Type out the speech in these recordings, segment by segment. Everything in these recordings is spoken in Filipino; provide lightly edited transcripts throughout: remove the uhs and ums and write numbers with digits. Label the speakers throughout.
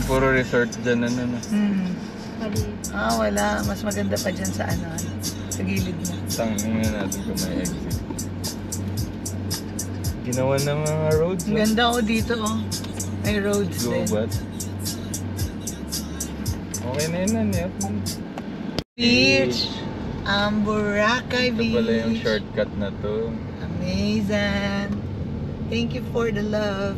Speaker 1: puro resort dyan, ano na.
Speaker 2: Wala. Mas maganda pa dyan sa ano, sa gilid mo.
Speaker 1: Tangin na natin kung may exit. Ginawa ng mga roads.
Speaker 2: Ang ganda ko dito, oh. May roads din.
Speaker 1: Go, okay na yun, Nep.
Speaker 2: Beach. Boracay Beach.
Speaker 1: Ito pala yung shortcut na to.
Speaker 2: Amazing. Thank you for the love.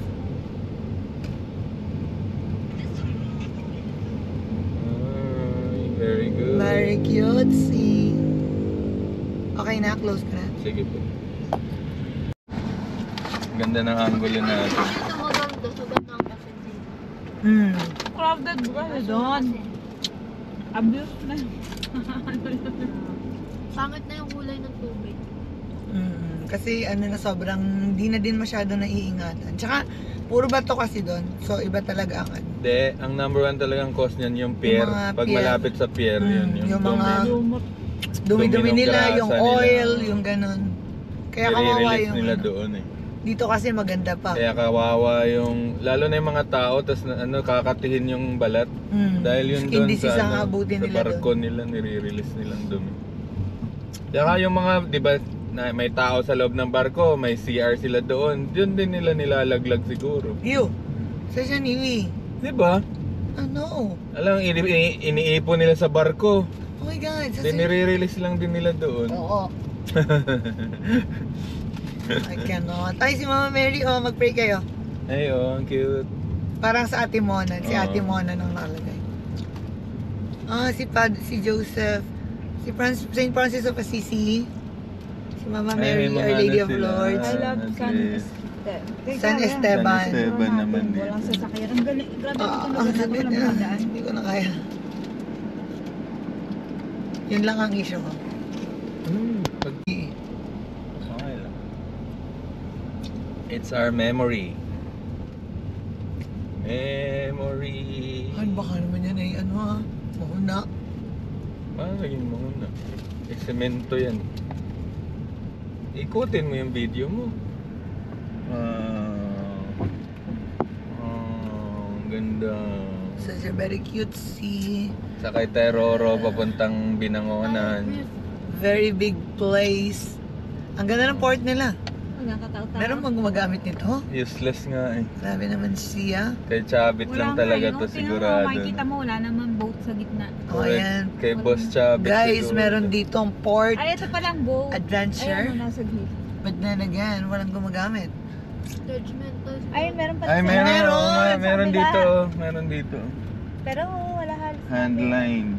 Speaker 1: Very good.
Speaker 2: Very cutesy. Okay na, close ka na.
Speaker 1: Sige po. Ganda ng angulo natin.
Speaker 3: Crowded ba doon? Abuse na.
Speaker 4: Pangit na yung kulay ng tubig.
Speaker 2: Kasi ano na sobrang hindi na din masyado naiingatan. Tsaka puro bato kasi doon. So iba talaga ang ano.
Speaker 1: Hindi, ang number one talagang cause niyan yung pier.
Speaker 2: Yung mga
Speaker 1: Pag
Speaker 2: pier.
Speaker 1: malapit sa pier, yun
Speaker 2: yung mga
Speaker 1: Dumi
Speaker 2: dumi-dumi
Speaker 1: ng
Speaker 2: nila,
Speaker 1: grasa
Speaker 2: yung
Speaker 1: nila.
Speaker 2: oil, yung ganun. Kaya kawawa
Speaker 1: i-release
Speaker 2: yung
Speaker 1: nila
Speaker 2: ano.
Speaker 1: doon eh.
Speaker 2: Dito kasi maganda pa.
Speaker 1: Kaya kawawa yung, lalo na yung mga tao, tapos kakatihin yung balat. Dahil yun
Speaker 2: Skin
Speaker 1: doon
Speaker 2: disease ang
Speaker 1: sa,
Speaker 2: abutin
Speaker 1: sa
Speaker 2: nila
Speaker 1: barko nila, nire-release nilang dumi. Kaya yung mga, di ba, na may tao sa loob ng barko, may CR sila doon, yun din nila nilalaglag siguro.
Speaker 2: Ew! Sa siya niwi.
Speaker 1: Di ba?
Speaker 2: Ano?
Speaker 1: Alam, iniipon nila sa barko.
Speaker 2: Oh my God!
Speaker 1: Nire-release lang din nila doon.
Speaker 2: Oo. I cannot. Ay, si Mama Mary, oh, mag-pray kayo.
Speaker 1: Ay, oh, ang cute.
Speaker 2: Parang sa Ate Mona. Si
Speaker 1: Oo.
Speaker 2: Ate Mona nang nakalagay. Si Joseph. Si Saint Francis of Assisi. Si Mama Mary,
Speaker 1: may mga
Speaker 2: Our Lady
Speaker 1: ano
Speaker 2: of
Speaker 1: sila.
Speaker 2: Lords.
Speaker 3: I love
Speaker 2: San Esteban.
Speaker 1: San Esteban naman dito.
Speaker 3: Walang sasakyan. Ang galing. Grabe
Speaker 2: Ah,
Speaker 3: ito
Speaker 2: ang
Speaker 3: na
Speaker 2: sabi
Speaker 3: walang
Speaker 2: na.
Speaker 3: madaan.
Speaker 2: Hindi ko na kaya. Yun lang ang issue ko.
Speaker 1: Okay lang. It's our memory. Memory.
Speaker 2: Ay, baka naman yan ay ano ha. Mahuna.
Speaker 1: Naging mahuna. Semento yan. Ikutin mo yung video mo. Ang ganda.
Speaker 2: Such a very cutesy.
Speaker 1: Sakay tayo Roro papuntang Binangonan.
Speaker 2: Very big place. Ang ganda ng port nila.
Speaker 3: Walang katao-tao.
Speaker 2: Meron bang gumagamit nito?
Speaker 1: Useless nga eh.
Speaker 2: Grabe naman siya.
Speaker 1: Kay Chabit lang talaga to sigurado.
Speaker 3: Makikita mo, wala naman boat sa gitna.
Speaker 2: O ayan.
Speaker 1: Kay Boss Chabit
Speaker 2: Guys,
Speaker 1: siguro.
Speaker 2: meron ditong port
Speaker 3: Ay, ito palang boat.
Speaker 2: adventure.
Speaker 3: Ayan, nasa gilid.
Speaker 2: But then again, walang gumagamit.
Speaker 4: Judgmental.
Speaker 3: Ay, meron pala
Speaker 1: Ay,
Speaker 3: sa-
Speaker 1: meron.
Speaker 2: Meron.
Speaker 1: Oo nga,
Speaker 3: Sa
Speaker 1: meron
Speaker 3: kabila.
Speaker 1: dito. Meron dito.
Speaker 3: Pero wala halos.
Speaker 1: Handline.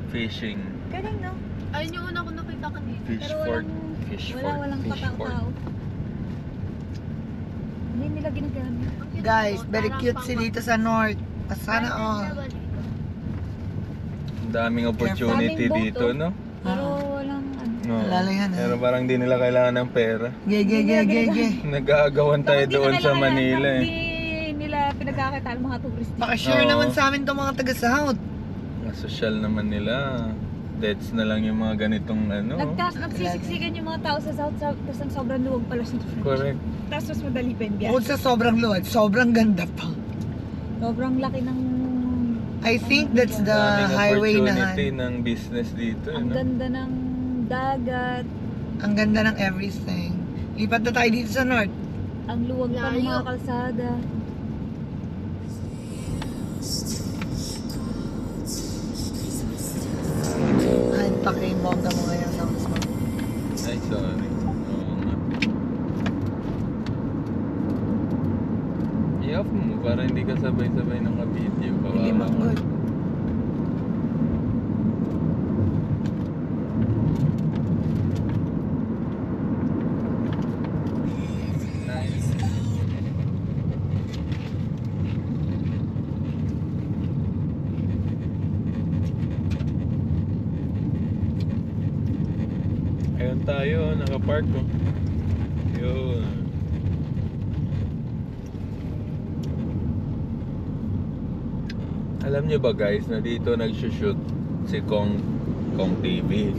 Speaker 1: Fishing.
Speaker 3: Galing, no?
Speaker 4: Ayun yung una ko nakita kanina.
Speaker 1: Fish
Speaker 3: Pero
Speaker 1: fort.
Speaker 3: walang,
Speaker 1: Fish fort.
Speaker 3: walang
Speaker 1: Fish fort.
Speaker 3: katao-tao. Hindi nila ginagamit.
Speaker 4: Ang cute
Speaker 2: Guys,
Speaker 4: po,
Speaker 2: very
Speaker 4: parang
Speaker 2: cute si
Speaker 4: pang-
Speaker 2: dito sa north. Sana all.
Speaker 1: Ang daming opportunity
Speaker 3: Daming boat,
Speaker 1: dito,
Speaker 3: oh.
Speaker 1: no?
Speaker 3: Pero walang ano.
Speaker 1: No.
Speaker 2: Lalo yan,
Speaker 1: Pero parang di nila kailangan ng pera.
Speaker 2: Ge.
Speaker 1: Nag-aagawan tayo
Speaker 3: Bakit di
Speaker 1: doon
Speaker 3: na
Speaker 1: sa
Speaker 3: kailangan
Speaker 1: Manila
Speaker 3: yan?
Speaker 1: eh.
Speaker 3: Hindi nila pinagkakita ang mga turista.
Speaker 2: Baka sure
Speaker 1: Oo.
Speaker 2: naman sa amin itong mga taga-south.
Speaker 1: Mga social naman nila. Deads na lang yung mga ganitong ano.
Speaker 3: Nagsisiksikan yung mga tao sa south, tapos ang sobrang luwag pala siya.
Speaker 1: Correct.
Speaker 3: Tapos mas madali pa yung biyahe.
Speaker 2: Bukod sa sobrang luwad, sobrang ganda pa.
Speaker 3: Sobrang laki ng...
Speaker 2: I think that's the
Speaker 1: Daming
Speaker 2: highway
Speaker 1: opportunity
Speaker 2: na.
Speaker 1: ng business dito.
Speaker 3: Ang
Speaker 1: no?
Speaker 3: ganda ng dagat.
Speaker 2: Ang ganda ng everything. Lipat na tayo dito sa north.
Speaker 3: Ang luwag pa ng
Speaker 4: Layo.
Speaker 3: mga kalsada.
Speaker 2: Ay, pakibongga mo ngayon sa mas mo.
Speaker 1: Ay, sorry. Oo nga. I-off mo para hindi ka sabay-sabay ng ka-video.
Speaker 2: Hindi
Speaker 1: Kawawa.
Speaker 2: manggod.
Speaker 1: Nice. Ayun tayo, nakapark ko. Yun. Alam nyo ba guys na dito nagsushoot si Kong TV?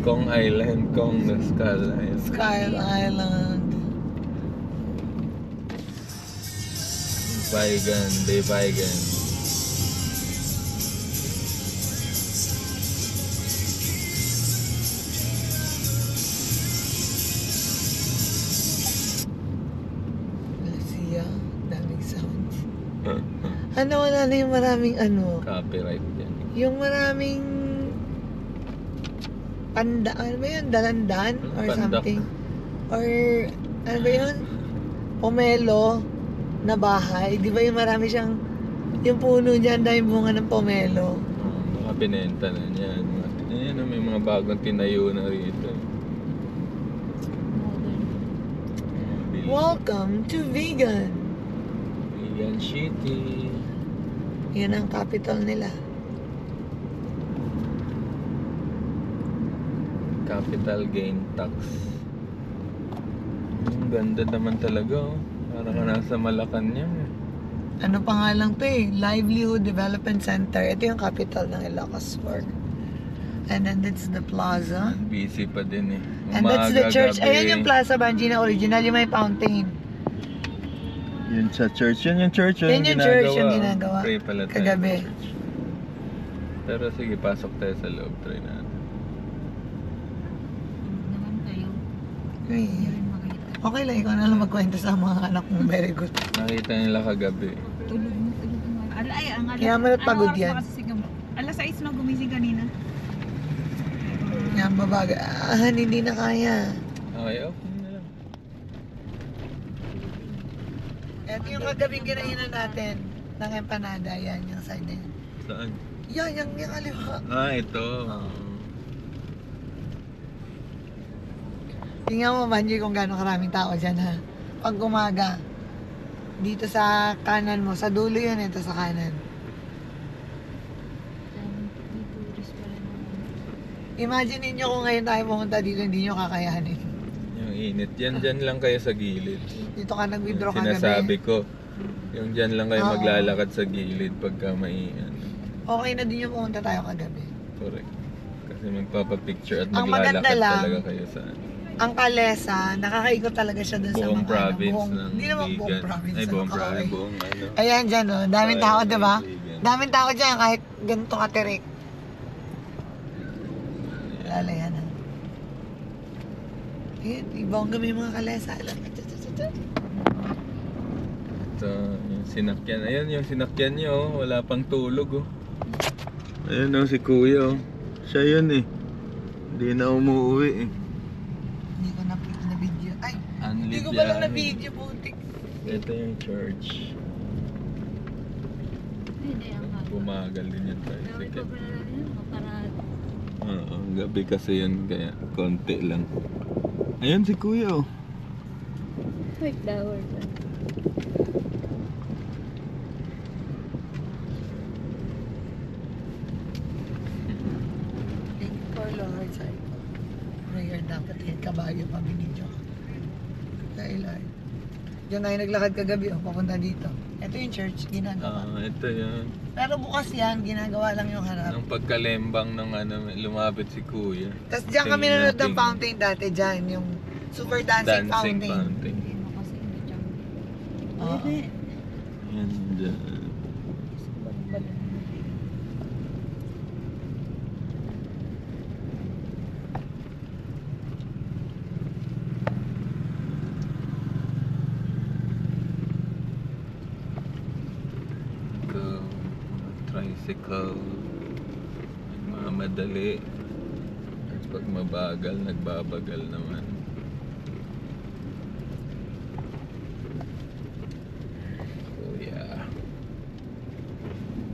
Speaker 1: Kong Island, Kong Nascal Island.
Speaker 2: Sky Island.
Speaker 1: Baybagan.
Speaker 2: Lucia, daming sounds. Ano, wala na yung maraming ano.
Speaker 1: Copyright yan.
Speaker 2: Yung maraming ano ba yun? Dalandan or
Speaker 1: Pandak.
Speaker 2: something. Or ano ba yun? Pomelo na bahay. Di ba yung marami siyang yung puno niya, ang daming bunga ng pomelo.
Speaker 1: Mga binenta na niyan. Ayan, may mga bagong tinayo na rito.
Speaker 2: Welcome to Vegan.
Speaker 1: Vegan City.
Speaker 2: Yan ang capital nila.
Speaker 1: Capital gain tax. Ang ganda naman talaga, oh. Parang ka nasa Malacanang.
Speaker 2: Ano pa nga lang to eh? Livelihood Development Center. Ito yung capital ng Ilocos Sur. And then that's the plaza.
Speaker 1: Busy pa din eh.
Speaker 2: And that's the
Speaker 1: Umaga,
Speaker 2: church.
Speaker 1: gabi.
Speaker 2: Ayan yung Plaza Banji na original, yung may fountain.
Speaker 1: Yun sa church. Yun yung church.
Speaker 2: Yan yung church yung ginagawa.
Speaker 1: Pray pala tayo
Speaker 2: Kagabi.
Speaker 1: sa church. Pero sige, pasok tayo sa loob. Try natin.
Speaker 3: naman kayo.
Speaker 2: Ay,
Speaker 3: Hindi rin makita.
Speaker 2: okay lang, ikaw na lang magkwento sa mga anak mo. Very good.
Speaker 1: Nakita nila kagabi.
Speaker 3: Tulog mo. Ay, ang alas.
Speaker 2: Kaya mo pagod
Speaker 3: oras
Speaker 2: yan.
Speaker 3: ba kasi alas 6 na gumising kanina.
Speaker 2: Yan, babaga. Hindi na kaya.
Speaker 1: Okay, okay na lang.
Speaker 2: Ito yung kagabing kinainan natin ng empanada. Yan, yung side na yan.
Speaker 1: Saan?
Speaker 2: Yan, yung kaliwa.
Speaker 1: Ito.
Speaker 2: Tingnan mo, Banji, kung gano'ng karaming tao dyan, ha? Pag umaga, dito sa kanan mo, sa dulo yun, ito sa kanan. Imagine niyo kung ngayon tayo pumunta dito, hindi nyo kakayanin.
Speaker 1: Yung init. Dyan lang kayo sa gilid.
Speaker 2: Dito ka nag-withdraw
Speaker 1: Yung sinasabi
Speaker 2: kagabi.
Speaker 1: ko. Yung dyan lang kayo
Speaker 2: Oo.
Speaker 1: maglalakad sa gilid pagka maiyan.
Speaker 2: Okay na din yung pumunta tayo kagabi.
Speaker 1: Correct. Kasi magpapapicture at
Speaker 2: Ang maganda
Speaker 1: maglalakad
Speaker 2: lang,
Speaker 1: talaga kayo sa
Speaker 2: Ang Kalesa, nakakaikot talaga siya dun sa
Speaker 1: buong
Speaker 2: mga
Speaker 1: province
Speaker 2: buong,
Speaker 1: ng
Speaker 2: hindi naman buong
Speaker 1: vegan.
Speaker 2: province.
Speaker 1: Ay, buong
Speaker 2: okay.
Speaker 1: province. Buong ano.
Speaker 2: Ayan dyan, oh. Daming tao,
Speaker 1: Vegan,
Speaker 2: di ba?
Speaker 1: vegan.
Speaker 2: Daming tao dyan, kahit ganito katirik. Lala yan, ha? Ayan, ibang kami mga Kalesa. Alam mo,
Speaker 1: Ito, yung sinakyan. Ayan yung sinakyan niyo, oh. Wala pang tulog, oh. Ayan, oh, si Kuya, oh. Siya yun, eh. Hindi na umuwi, eh.
Speaker 2: Hindi ko na video. Ay, hindi ko
Speaker 1: Unlive
Speaker 2: pala
Speaker 1: yan,
Speaker 2: na
Speaker 1: eh.
Speaker 2: video, putik.
Speaker 1: Ito yung church.
Speaker 3: Hindi, ang haba.
Speaker 1: Bumagal din yung
Speaker 3: Gawin ko
Speaker 1: tricycle.
Speaker 3: pa na yun, para
Speaker 1: Oo, gabi kasi yun, kaya konti lang. Ayun si Kuya, oh.
Speaker 3: quick hour.
Speaker 2: Thank you for Lord, sabi ko. Prayer dapat eh, kabayo pa binidyo. Dahil Lord. Diyan tayo naglakad kagabi, oh, papunta dito. Ito yung church, ginagawa.
Speaker 1: Ito yun.
Speaker 2: Pero bukas yan, ginagawa lang yung harap.
Speaker 1: Nung pagkalembang ng ano, lumapit si Kuya.
Speaker 2: Tapos diyan kami
Speaker 1: Tingin
Speaker 2: nanonood ng
Speaker 1: natin.
Speaker 2: fountain dati dyan, yung super dancing,
Speaker 1: Dancing
Speaker 2: fountain.
Speaker 1: fountain.
Speaker 3: Hindi mo kasi hindi dyan.
Speaker 2: Oo.
Speaker 1: Yan dyan. Ito, tricycle. Nagmamadali. At pag mabagal, nagbabagal naman. Kuya.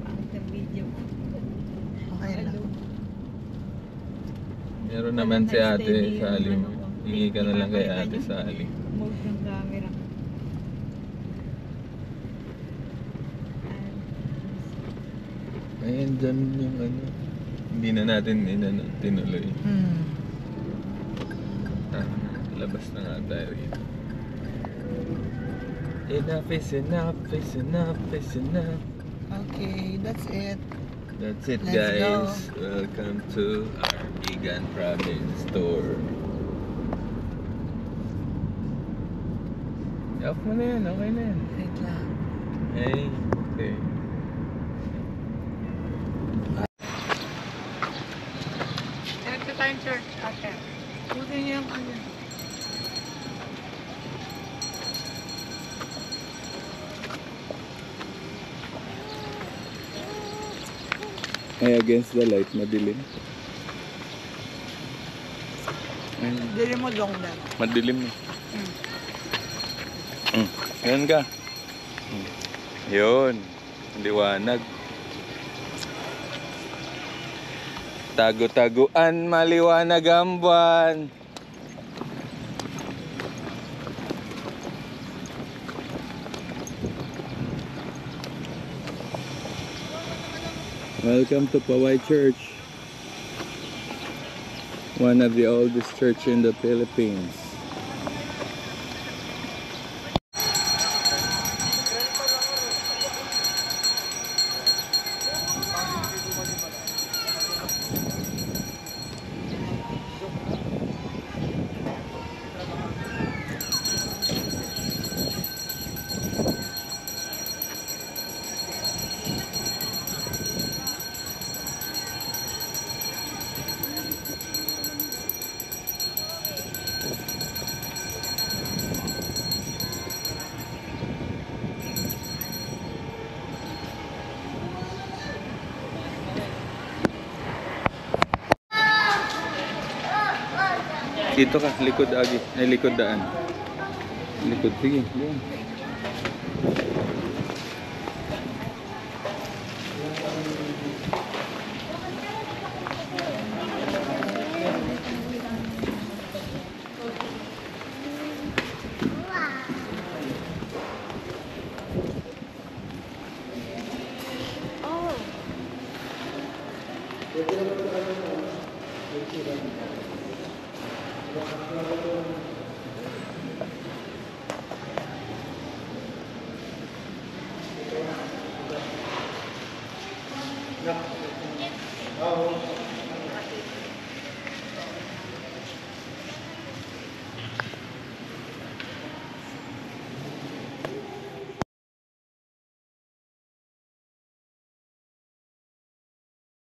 Speaker 3: Pangit ang video mo.
Speaker 2: Okay lang.
Speaker 1: Meron naman si Ate Sally. Hingi ka na lang kay Ate Sally.
Speaker 3: Move ng camera.
Speaker 1: Ayan dyan yung ano. Hindi na natin tinuloy. Labas na nga tayo rito. Enough is enough, is enough, is enough.
Speaker 2: Okay, that's it.
Speaker 1: That's it,
Speaker 2: Let's
Speaker 1: guys. Welcome to our vegan province store. Off mo na yan, okay na yan.
Speaker 2: Wait lang.
Speaker 1: Eh, okay.
Speaker 2: Ito tayong church, ate. Buti niyo yung ano.
Speaker 1: Ay, against the light, madilim. Ay,
Speaker 2: Dili mo long na.
Speaker 1: madilim. Yan ka. Yun. Liwanag. Tago-taguan, maliwanag ang buwan. Welcome to Pawai Church. One of the oldest church in the Philippines. Dito ka, likod agi. Ay, likod daan. Likod, sige. Doon.